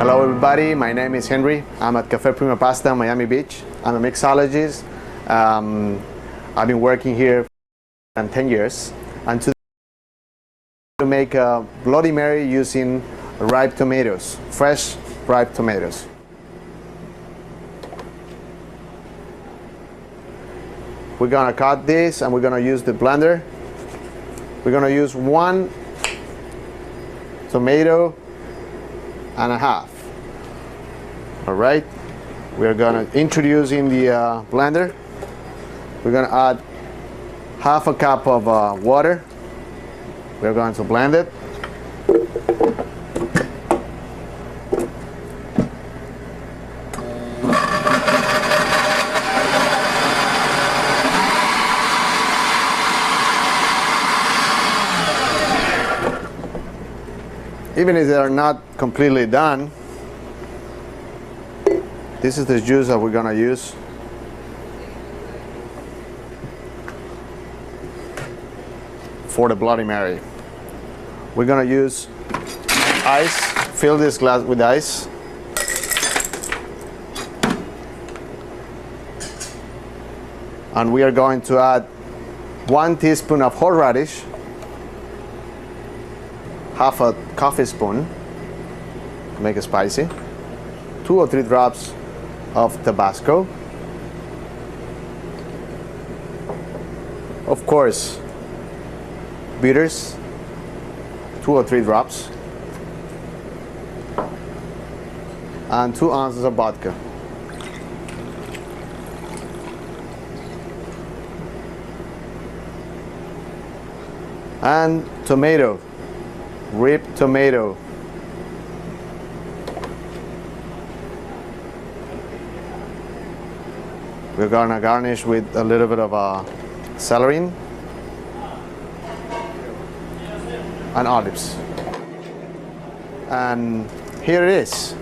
Hello everybody, my name is Henry. I'm at Cafe Prima Pasta, Miami Beach. I'm a mixologist. I've been working here for 10 years. And today to make a Bloody Mary using ripe tomatoes, fresh ripe tomatoes. We're gonna cut this and we're gonna use the blender. We're gonna use 1 tomato and a half. All right, we're gonna introduce in the blender. We're gonna add half a cup of water. We're going to blend it. Even if they are not completely done, this is the juice that we're gonna use. For the Bloody Mary. We're gonna use ice, fill this glass with ice. And we are going to add 1 teaspoon of horseradish, half a coffee spoon to make it spicy, 2 or 3 drops of Tabasco, of course bitters, 2 or 3 drops, and 2 ounces of vodka. And tomato, ripe tomato. We're gonna garnish with a little bit of celery and olives. And here it is.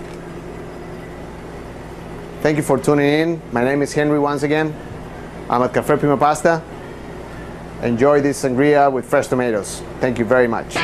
Thank you for tuning in. My name is Henry once again. I'm at Cafe Prima Pasta. Enjoy this sangria with fresh tomatoes. Thank you very much.